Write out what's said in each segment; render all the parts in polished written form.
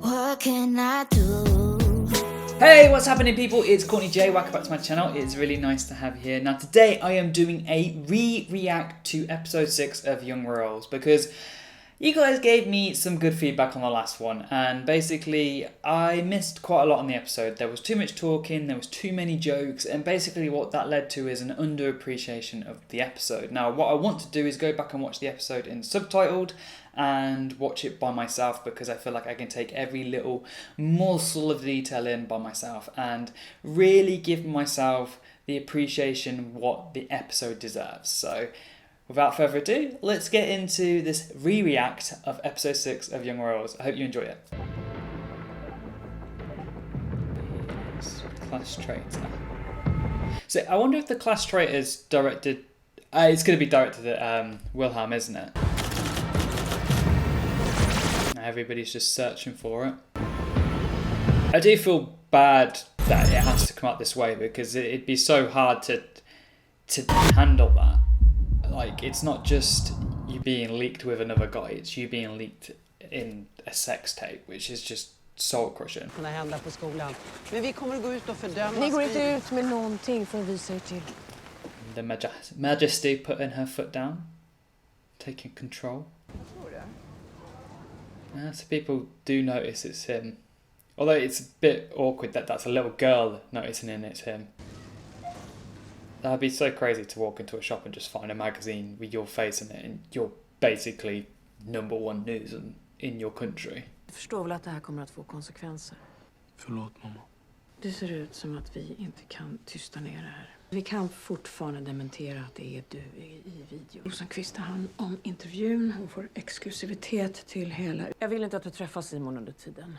What can I do? Hey, what's happening, people? It's Courtney-Jai. Welcome back to my channel. It's really nice to have you here. Now, today I am doing a react to episode 6 of Young Royals because you guys gave me some good feedback on the last one, and basically I missed quite a lot on the episode. There was too much talking, there was too many jokes, and basically what that led to is an underappreciation of the episode. Now, what I want to do is go back and watch the episode in subtitled and watch it by myself, because I feel like I can take every little morsel of detail in by myself and really give myself the appreciation what the episode deserves. So without further ado, let's get into this react of episode 6 of Young Royals. I hope you enjoy it. Class traitor. So I wonder if the class traitor is directed. It's going to be directed at Wilhelm, isn't it? Everybody's just searching for it. I do feel bad that it has to come out this way, because it'd be so hard to handle that. Like, it's not just you being leaked with another guy, it's you being leaked in a sex tape, which is just soul crushing. The Majesty putting her foot down, taking control. So people do notice it's him. Although it's a bit awkward that that's a little girl noticing it's him. That'd be so crazy to walk into a shop and just find a magazine with your face in it, and you're basically #1 news in your country. Jag förstår väl att det här kommer att få konsekvenser. Förlåt, mamma. Det ser ut som att vi inte kan tysta ner det här. Vi kan fortfarande dementera att det är du i video. Rosenqvist tar hand om intervjun. Hon får exklusivitet till hela... Jag vill inte att du träffar Simon under tiden.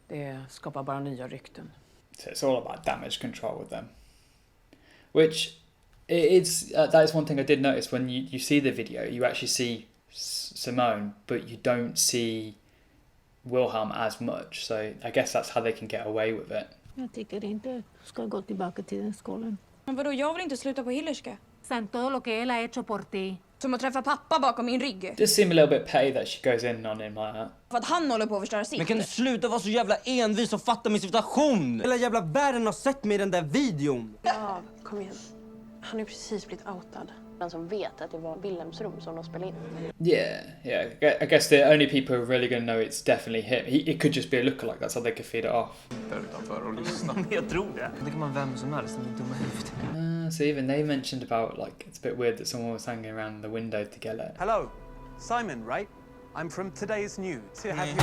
Det skapar bara nya rykten. So it's all about damage control with them. Which that is one thing I did notice when you see the video. You actually see Simone, but you don't see Wilhelm as much. So I guess that's how they can get away with it. Jag tycker inte ska gå tillbaka till den skolan. Men vadå, jag vill inte sluta på Hillerska. Sen todo lo que él ha hecho por ti. Som att träffa pappa bakom min rygg. Does seem a little bit petty that she goes in on him like that. För att han håller på att förstöra sitt. Men kan du sluta vara så jävla envis och fatta min situation? Hela jävla världen har sett mig i den där videon. Ja, kom igen. Han är precis blivit outad. Den som vet att det var Wilhelms rum som de spelade in. Yeah. I guess the only people who are really going to know it's definitely him. It could just be a lookalike, that's how they could feed it off. Där utanför och lyssna. Jag tror det. Det kan man vem som helst, den är dumma huvudet. So even they mentioned about, like, it's a bit weird that someone was hanging around the window to get it. Hello, Simon, right? I'm from today's news. Have you...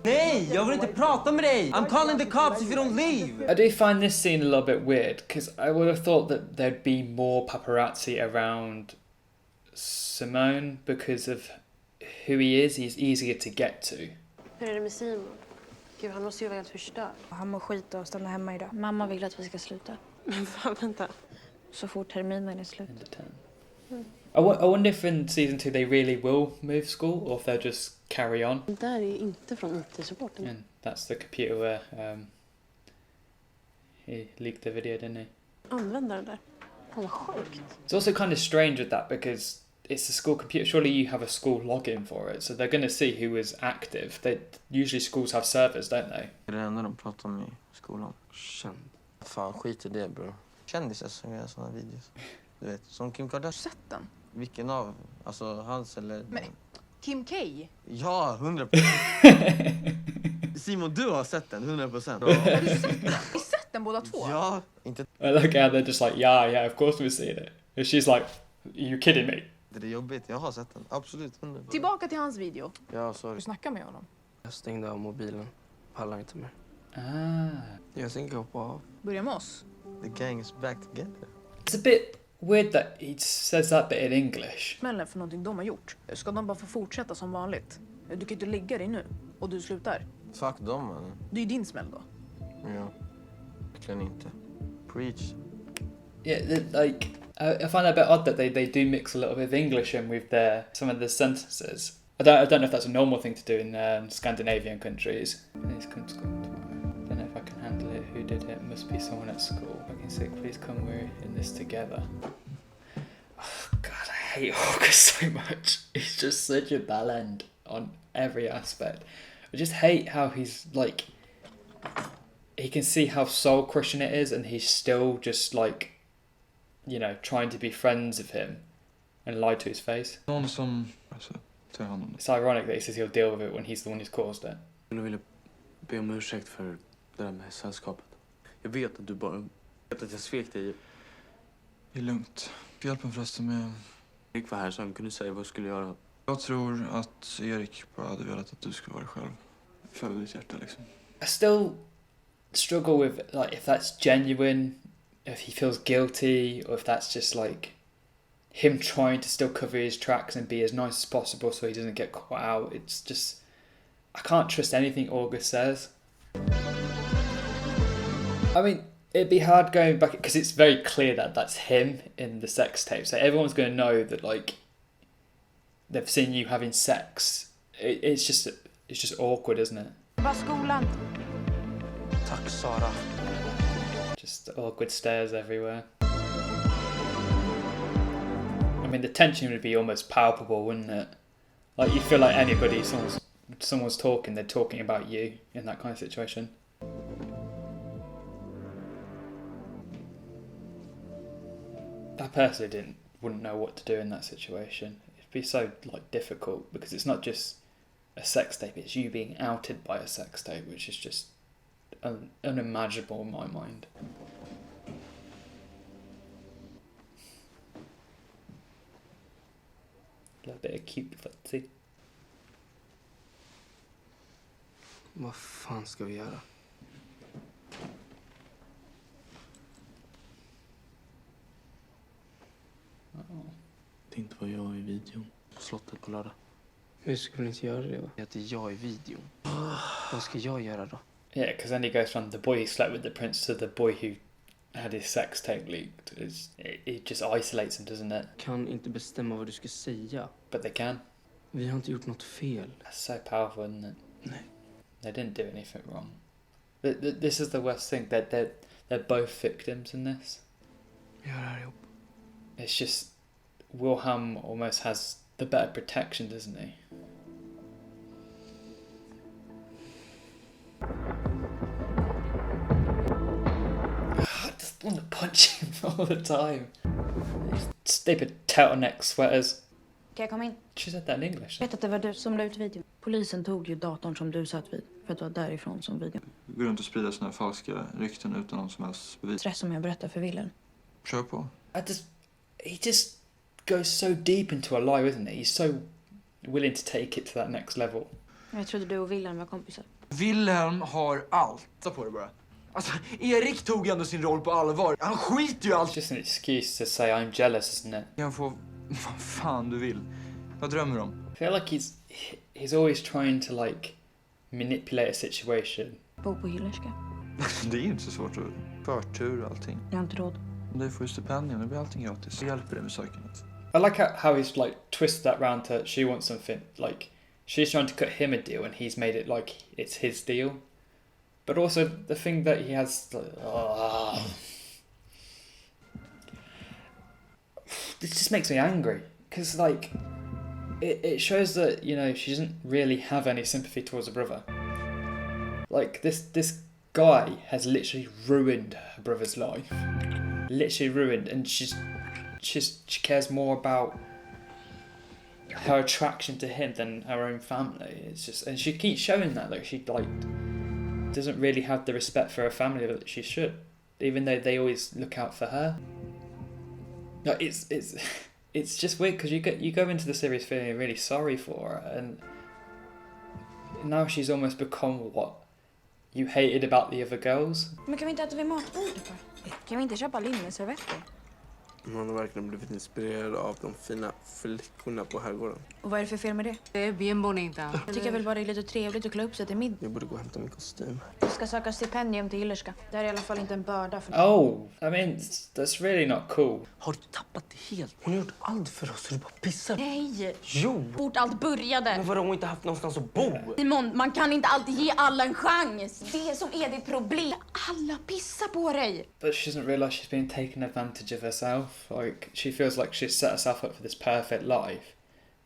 Nej, jag vill inte prata med dig. I'm calling the cops if you don't leave. I do find this scene a little bit weird, because I would have thought that there'd be more paparazzi around Simone because of who he is. He's easier to get to. Hur är det med Simon? Gud, han måste ju vara helt förstörd. Han mår skit och stanna hemma idag. Mamma vill att vi ska sluta. Men fan, vänta. Så fort terminen är slut. I wonder if in season 2 they really will move school, or if they'll just carry on. Det där är inte från IT-supporten. And that's the computer where he leaked the video, didn't he? Användaren där. Han var sjukt. It's also kind of strange with that, because it's a school computer. Surely you have a school login for it, so they're going to see who is active. Usually schools have servers, don't they? Det är det enda de pratar om i skolan. Känd. Fan, skit i det, bro. Kändisar som gör såna videos. Du vet, som Kim Kardashian. Sett den? Vilken av? Alltså hans eller... Men Kim K? Ja, 100%. Simon, du har sett den, 100%. Har du sett den? Har du sett den båda två? Ja, inte... I like how they're just like, yeah, of course we've seen it. And she's like, are you kidding me? Det är jobbigt, jag har sett den. Absolut, 100%. Tillbaka till hans video. Ja, sorry. Du snackar med honom. Jag stängde av mobilen. Pallar inte mer. Jag tänker hoppa av. Börja med oss. The gang is back together. It's a bit weird that he says that bit in English. Smällen för någonting de har gjort. Ska de bara få fortsätta som vanligt? Du kan inte lägga dig nu. Och du slutar. Fuck dem, man. Det är ju din smäll då. Ja, verkligen inte. Preach. Yeah, like, I find that a bit odd that they do mix a little bit of English in with some of the sentences. I don't know if that's a normal thing to do in Scandinavian countries. Please come to school tomorrow. Don't know if I can handle it. Who did it? Must be someone at school. Fucking sick. Please come. We're in this together. Oh God, I hate August so much. He's just such a bell end. on every aspect. I just hate how he's like, he can see how soul crushing it is, and he's still just like, you know, trying to be friends with him and lie to his face. Någon som... Alltså, ta hand om det. It's ironic that he says he'll deal with it when he's the one who's caused it. Jag ville be om ursäkt för det där med sällskapet. Jag vet att du bara... Jag vet att jag svek dig. Det är lugnt. Hjälpen förresten med... Erik var här så han kunde säga vad jag skulle göra. Jag tror att Erik bara hade velat att du skulle vara dig själv. Följ ditt hjärta liksom. I still struggle with like if that's genuine, if he feels guilty, or if that's just like him trying to still cover his tracks and be as nice as possible so he doesn't get caught out. It's just, I can't trust anything August says. I mean, it'd be hard going back because it's very clear that that's him in the sex tape. So everyone's going to know that like they've seen you having sex. It's just awkward, isn't it? Vad skolan? Tack Sara. Just awkward stares everywhere. I mean, the tension would be almost palpable, wouldn't it? Like, you feel like anybody, someone's talking, they're talking about you in that kind of situation. I personally wouldn't know what to do in that situation. It'd be so like difficult because it's not just a sex tape, it's you being outed by a sex tape, which is just unimaginable in my mind. A little bit of cute footsie. Vad fan ska vi göra? Det inte var jag i videon. Slottet på lördag. Vi skulle inte göra det, va? Det är jag i videon. Vad ska jag göra då? Yeah, because then he goes from the boy who slept with the prince to the boy who had his sex tape leaked. It just isolates him, doesn't it? Kan inte bestämma vad du ska säga. But they can. Vi har inte gjort något fel. That's so powerful, isn't it? Nej. They didn't do anything wrong. This is the worst thing, that they're both victims in this. Vi gör det här ihop. It's just Wilhelm almost has the better protection, doesn't he? I just want to punch him all the time. Stupid turtleneck sweaters. Kan jag komma in? She said that in English. Jag vet att det var du som la ut videon. Polisen tog ju datorn som du satt vid. För att det var därifrån som videon. Gå runt och sprida såna här falska rykten utan någon som helst bevis. Stress som jag berättar för Wilhelm. Kör på. He just goes so deep into a lie, isn't he? He's so willing to take it to that next level. Jag trodde du och Wilhelm var kompisar. Wilhelm har allt. Ta på det bara. Alltså, Erik tog ändå sin roll på allvar. Han skiter ju allt. It's just an excuse to say I'm jealous, isn't it? Jag får vad fan du vill. Vad drömmer du om? I feel like he's always trying to like manipulate a situation. Bo på Hyllerska. Det är inte så svårt att förtur och allting. Jag har inte råd. Om du får stipendium, då blir allting gratis. Jag hjälper dig med sökandet. I like how he's like twisted that round to she wants something, like she's trying to cut him a deal and he's made it like it's his deal. But also the thing that he has, this just makes me angry because like it shows that, you know, she doesn't really have any sympathy towards her brother. Like this guy has literally ruined her brother's life, literally ruined, and she cares more about her attraction to him than her own family. It's just, and she keeps showing that, like she like doesn't really have the respect for her family that she should, even though they always look out for her. No, it's just weird because you go into the series feeling really sorry for her, and now she's almost become what you hated about the other girls. Men kan vi inte äta vid matbordet? Kan vi inte köpa linneservetter? Man har verkligen blivit inspirerad av de fina flickorna på herrgården. Och vad är det för fel med det? Det är bien bonita. Jag tycker väl bara det är lite trevligt att klä upp sig till middag. Jag borde gå och hämta min kostym. Jag ska söka stipendium till Hyllerska. Det här är i alla fall inte en börda för Oh, I mean, that's really not cool. Har du tappat det helt? Hon har gjort allt för oss så du bara pissar. Nej! Jo! Fort allt började. Men vadå, hon har inte haft någonstans att bo? Simon, man kan inte alltid ge alla en chans. Det som är ditt problem. Alla pissar på dig. But she doesn't realise she's being taken advantage of herself. Like, she feels like she's set herself up for this perfect life.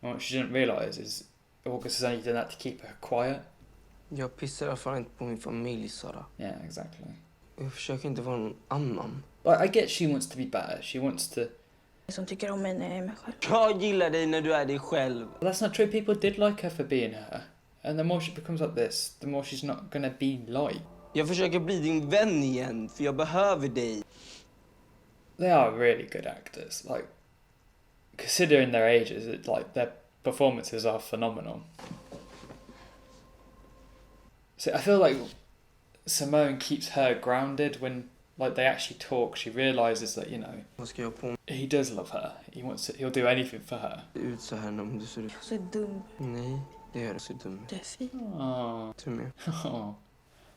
And what she doesn't realise is August has only done that to keep her quiet. Jag pissar i alla fall inte på min familj, Sara. Yeah, exactly. Jag försöker inte vara någon annan. Like, I get she wants to be better. She wants to... Som tycker om mig när jag är mig själv. Jag gillar dig när du är dig själv. But that's not true. People did like her for being her. And the more she becomes like this, the more she's not gonna be like. Jag försöker bli din vän igen, för jag behöver dig. They are really good actors. Like, considering their ages, their performances are phenomenal. So I feel like Simone keeps her grounded when, like, they actually talk. She realizes that, you know, Vad ska jag på he does love her. He'll do anything for her. ut så här om du ser ut? Så dum. Nej, det är så dum. Du är fin. Oh. Du med.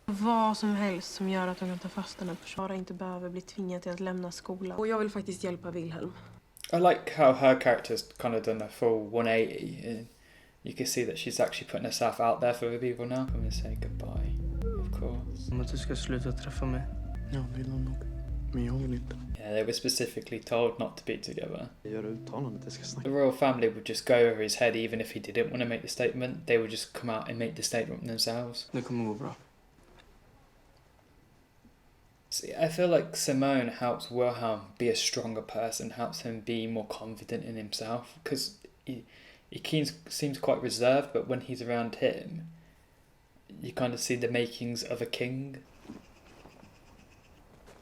Vad som helst som gör att de kan ta fast den här personen inte behöver bli tvingad till att lämna skolan. Och jag vill faktiskt hjälpa Wilhelm. I like how her character's kind of done a full 180. And you can see that she's actually putting herself out there for the people now. I'm gonna say goodbye, of course. Om att du ska sluta träffa mig. Ja, vill hon nog. Men jag vill inte. Yeah, they were specifically told not to be together. Gör uttalandet, jag ska snacka. The royal family would just go over his head even if he didn't want to make the statement. They would just come out and make the statement themselves. Det kommer gå bra. See, I feel like Simone helps Wilhelm be a stronger person, helps him be more confident in himself, because he seems quite reserved, but when he's around him, you kind of see the makings of a king.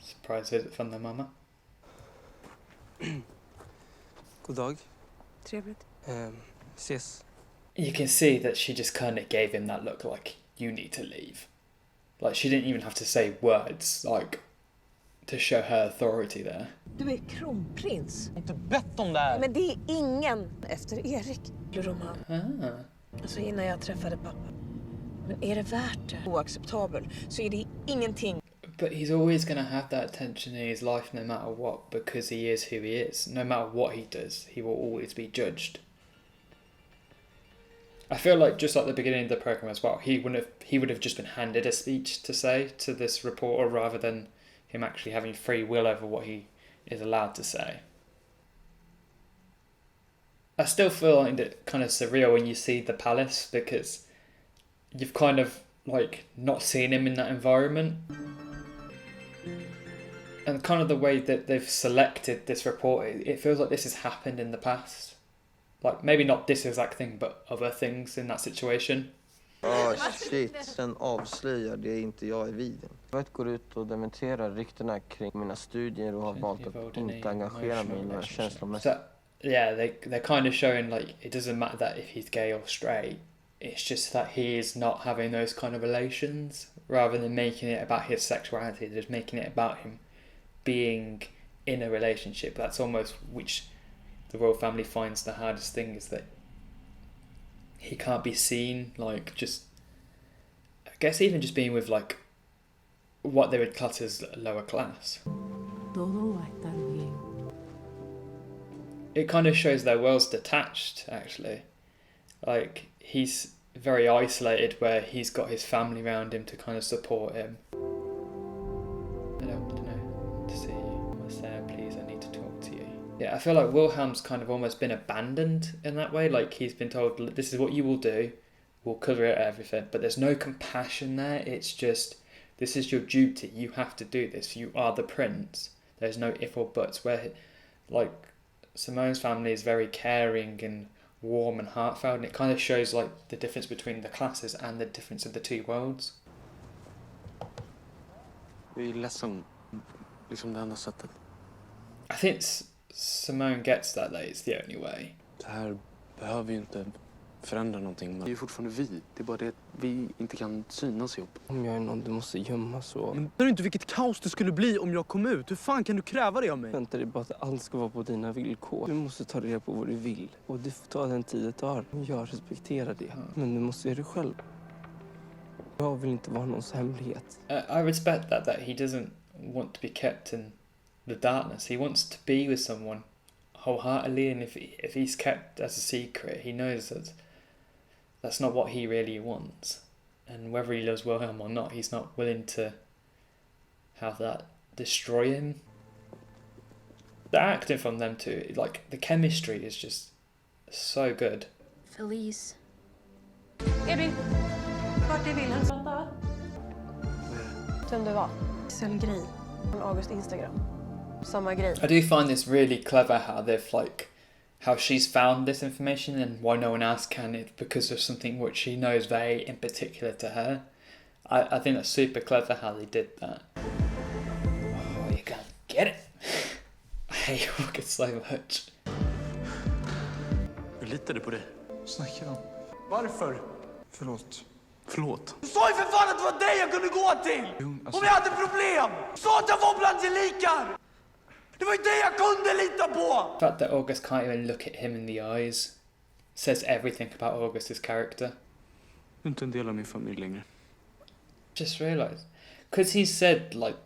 Surprise visit from their mama. God dag. Trevligt. Ses. You can see that she just kind of gave him that look like, you need to leave. Like, she didn't even have to say words, like, to show her authority there. Du är kronprins. Jag har inte bett om det här. Men det är ingen efter Erik. Roman. Alltså innan jag träffade pappa. Men är det värt det? Oacceptabel. Så är det ingenting. But he's always going to have that tension in his life no matter what, because he is who he is. No matter what he does, he will always be judged. I feel like just like the beginning of the program as well, he would have just been handed a speech to say to this reporter rather than him actually having free will over what he is allowed to say. I still find it kind of surreal when you see the palace, because you've kind of like not seen him in that environment. And kind of the way that they've selected this reporter, it feels like this has happened in the past. Like, maybe not this exact thing, but other things in that situation. Shit, sen avslöjar det inte jag i videon. Jag går ut och dementerar ryktena kring mina studier och har valt att inte engagera mig i några känslomässiga. So, yeah, they're kind of showing like it doesn't matter that if he's gay or straight. It's just that he is not having those kind of relations, rather than making it about his sexuality. They're just making it about him being in a relationship. That's almost which the royal family finds the hardest thing, is that he can't be seen like just, I guess even just being with like what they would class as lower class. It kind of shows their worlds detached, actually. Like, he's very isolated where he's got his family around him to kind of support him. I don't know to see you. Sara, please, I need to talk to you. Yeah, I feel like Wilhelm's kind of almost been abandoned in that way. Like, he's been told, this is what you will do, we'll cover it everything. But there's no compassion there. It's just, this is your duty. You have to do this. You are the prince. There's no if or buts. Where, like, Simone's family is very caring and warm and heartfelt, and it kind of shows like the difference between the classes and the difference of the two worlds. Jag är ledsen, liksom det enda sättet. I think Simone gets that it's the only way. Det här behöver ju inte förändra någonting. Men det är ju fortfarande vi. Det är bara det att vi inte kan synas ihop. Om jag är någon du måste gömma så. Men hör du inte vilket kaos det skulle bli om jag kom ut? Hur fan kan du kräva det av mig? Vänta dig bara att allt ska vara på dina villkor. Du måste ta reda på vad du vill. Och du får ta den tid det tar. Jag respekterar det. Men du måste göra det själv. Jag vill inte vara någons hemlighet. I respect that he doesn't want to be kept in the darkness. He wants to be with someone wholeheartedly, and if he's kept as a secret, he knows that that's not what he really wants. And whether he loves Wilhelm or not, he's not willing to have that destroy him. The acting from them too, like the chemistry is just so good. Felice, Edvin, vart är Wilhelm? Vänta. Vem det var? Grej från August Instagram. Samma grej. I do find this really clever how they've like how she's found this information and why no one else can it because of something which she knows very in particular to her. I think that's super clever how they did that. Oh, you can't get it. I hate August so much. Jag litade på dig. Snackar om. Varför? Förlåt. Du sa ju för fan att det var dig jag kunde gå till! Om jag hade problem! Du sa att jag var bland gelikar! Det var ju dig jag kunde lita på! The fact that August can't even look at him in the eyes says everything about August's character. Du är inte en del av min familj längre. Just realised. Because he said like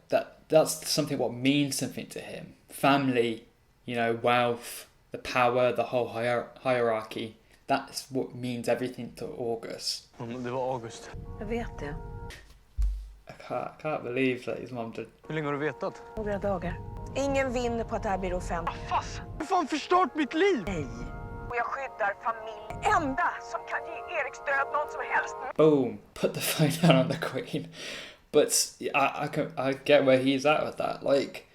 that's something what means something to him. Family, you know, wealth, the power, the whole hierarchy. That's what means everything to August. Det var August. Jag vet det. I can't believe that his mom did. Hur länge har du vetat? Några dagar. Ingen vinner på att det här blir offentligt. Du har fan förstört mitt liv! Nej. Och jag skyddar familjen. Enda som kan ge Erik stöd någon som helst. Boom! Put the phone down on the Queen. But I get where he's at with that. Like,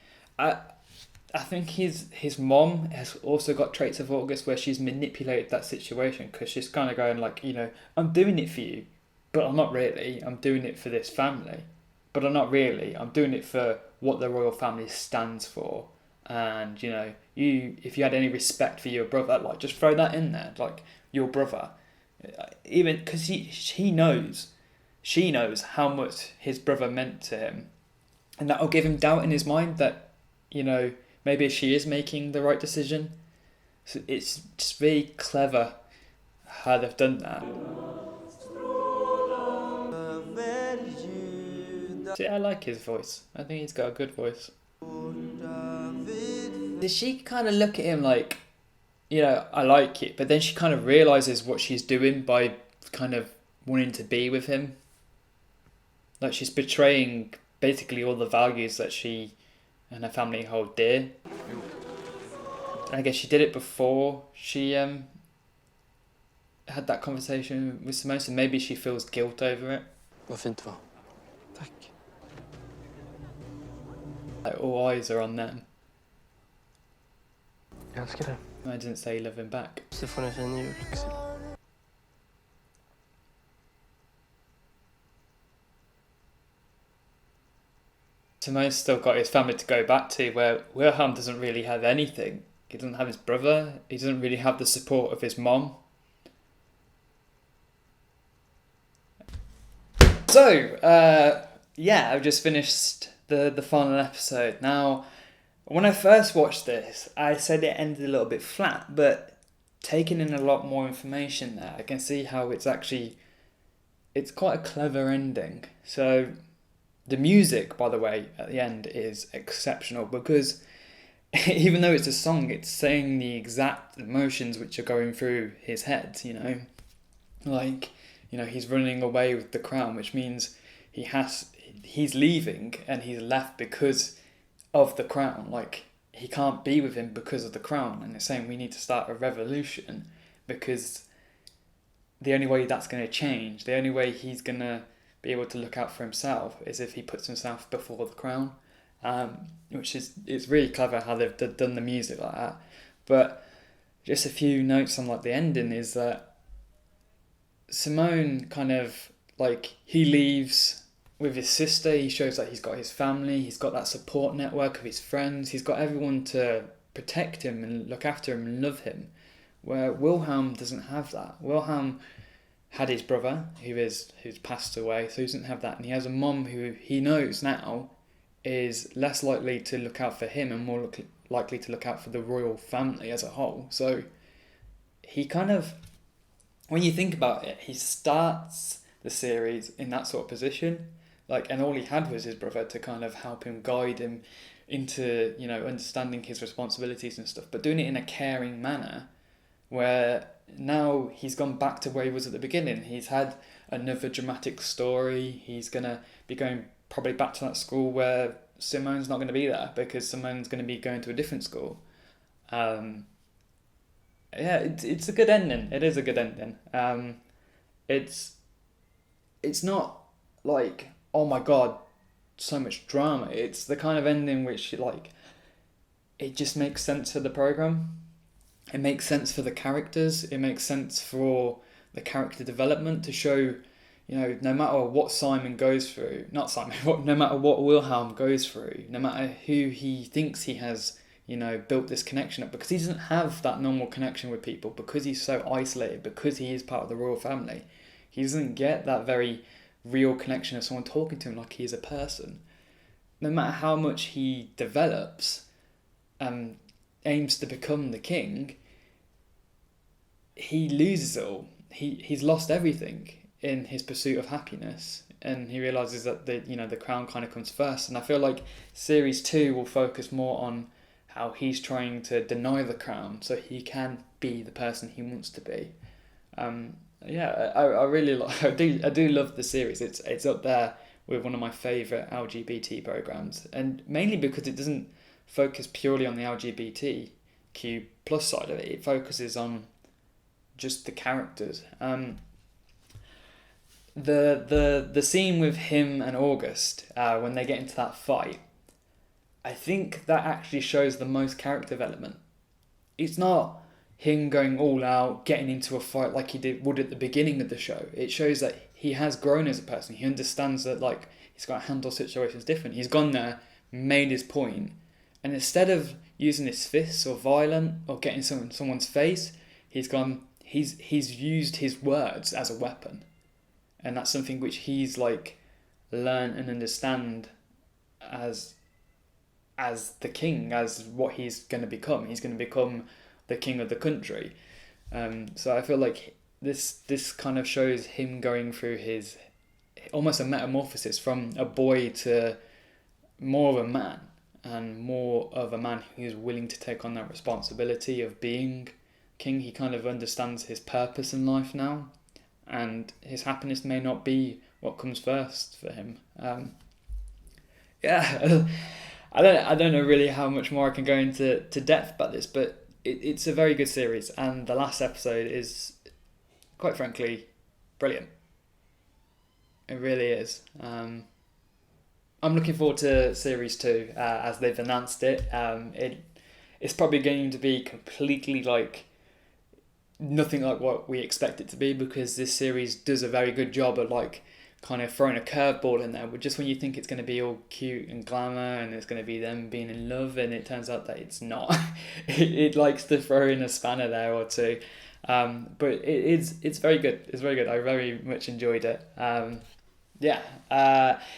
I think his mom has also got traits of August where she's manipulated that situation because she's kind of going like, you know, I'm doing it for you, but I'm not really. I'm doing it for this family, but I'm not really. I'm doing it for what the royal family stands for. And, you know, if you had any respect for your brother, like, just throw that in there, like, your brother. Even because she knows how much his brother meant to him. And that'll give him doubt in his mind that, you know, maybe she is making the right decision. So it's just very clever how they've done that. See, I like his voice. I think he's got a good voice. Does she kind of look at him like, you know, I like it, but then she kind of realises what she's doing by kind of wanting to be with him. Like, she's betraying basically all the values that she and her family hold dear. And I guess she did it before she had that conversation with Simone, so maybe she feels guilt over it. Vad fint det var. Tack. Like, all eyes are on them. Jag älskar dig. I didn't say love him back. Så får ni en fin jul, Axel. Simone's still got his family to go back to, where Wilhelm doesn't really have anything. He doesn't have his brother. He doesn't really have the support of his mom. So, yeah, I've just finished the final episode. Now, when I first watched this, I said it ended a little bit flat, but taking in a lot more information there, I can see how it's quite a clever ending. So, the music, by the way, at the end is exceptional because even though it's a song, it's saying the exact emotions which are going through his head, you know. Like, you know, he's running away with the crown, which means he's leaving and he's left because of the crown. Like, he can't be with him because of the crown. And they're saying we need to start a revolution because the only way that's going to change, the only way he's going to be able to look out for himself is if he puts himself before the crown, which is, it's really clever how they've done the music like that. But just a few notes on like the ending is that Simone kind of like, he leaves with his sister, he shows that he's got his family, he's got that support network of his friends, he's got everyone to protect him and look after him and love him, where Wilhelm doesn't have that. Wilhelm had his brother who's passed away, so he doesn't have that, and he has a mom who he knows now is less likely to look out for him and more likely to look out for the royal family as a whole. So he kind of, when you think about it, he starts the series in that sort of position, like, and all he had was his brother to kind of help him, guide him into, you know, understanding his responsibilities and stuff, but doing it in a caring manner, where now he's gone back to where he was at the beginning. He's had another dramatic story. He's going to be going probably back to that school where Simone's not going to be there because Simone's going to be going to a different school. Yeah, it's a good ending. It is a good ending. it's not like, oh my god, so much drama. It's the kind of ending which like it just makes sense for the program. It makes sense for the characters. It makes sense for the character development to show, you know, no matter what Simon goes through, not Simon, no matter what Wilhelm goes through, no matter who he thinks he has, you know, built this connection up, because he doesn't have that normal connection with people, because he's so isolated, because he is part of the royal family. He doesn't get that very real connection of someone talking to him like he is a person. No matter how much he develops, aims to become the king, he loses it all. He's lost everything in his pursuit of happiness, and he realizes that the crown kind of comes first. And I feel like series 2 will focus more on how he's trying to deny the crown so he can be the person he wants to be. I really I do love the series. It's up there with one of my favourite LGBT programs, and mainly because it doesn't focus purely on the LGBTQ plus side of it. It focuses on just the characters. The scene with him and August when they get into that fight, I think that actually shows the most character development. It's not him going all out, getting into a fight like he would at the beginning of the show. It shows that he has grown as a person. He understands that like he's got to handle situations different. He's gone there, made his point, and instead of using his fists or violent or getting someone's face, he's used his words as a weapon. And that's something which he's like learned and understand as the king, as what he's going to become. He's going to become the king of the country. So I feel like this kind of shows him going through his almost a metamorphosis from a boy to more of a man, and more of a man who's willing to take on that responsibility of being king. He kind of understands his purpose in life now, and his happiness may not be what comes first for him. I don't know really how much more I can go into depth about this, but it's a very good series, and the last episode is, quite frankly, brilliant. It really is. I'm looking forward to series 2 as they've announced it. It's probably going to be completely like nothing like what we expect it to be, because this series does a very good job at like kind of throwing a curveball in there, but just when you think it's going to be all cute and glamour and it's going to be them being in love, and it turns out that it's not. it likes to throw in a spanner there or two, but it's very good. It's very good. I very much enjoyed it.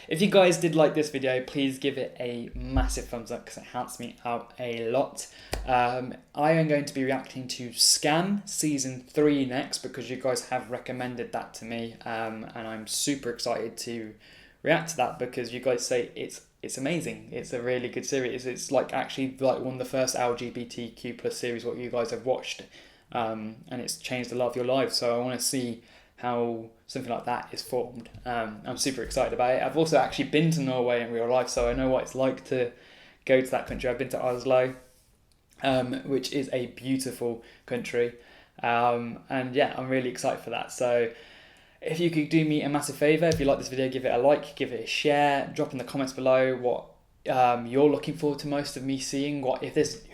If you guys did like this video, please give it a massive thumbs up because it helps me out a lot. I am going to be reacting to Skam Season 3 next, because you guys have recommended that to me, and I'm super excited to react to that, because you guys say it's amazing. It's a really good series. It's like actually like one of the first LGBTQ plus series what you guys have watched, and it's changed a lot of your lives. So I want to see how something like that is formed. I'm super excited about it. I've also actually been to Norway in real life, so I know what it's like to go to that country. I've been to Oslo, which is a beautiful country, and yeah, I'm really excited for that. So if you could do me a massive favour, if you like this video, give it a like, give it a share, drop in the comments below what you're looking forward to most of me seeing.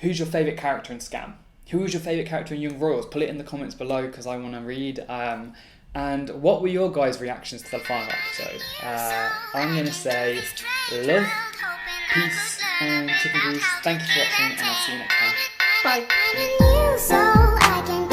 Who's your favourite character in Skam? Who was your favourite character in Young Royals? Put it in the comments below because I want to read. And what were your guys' reactions to the final episode? I'm going to say love, peace, and chicken grease. Thank you for watching, and I'll see you next time. Bye.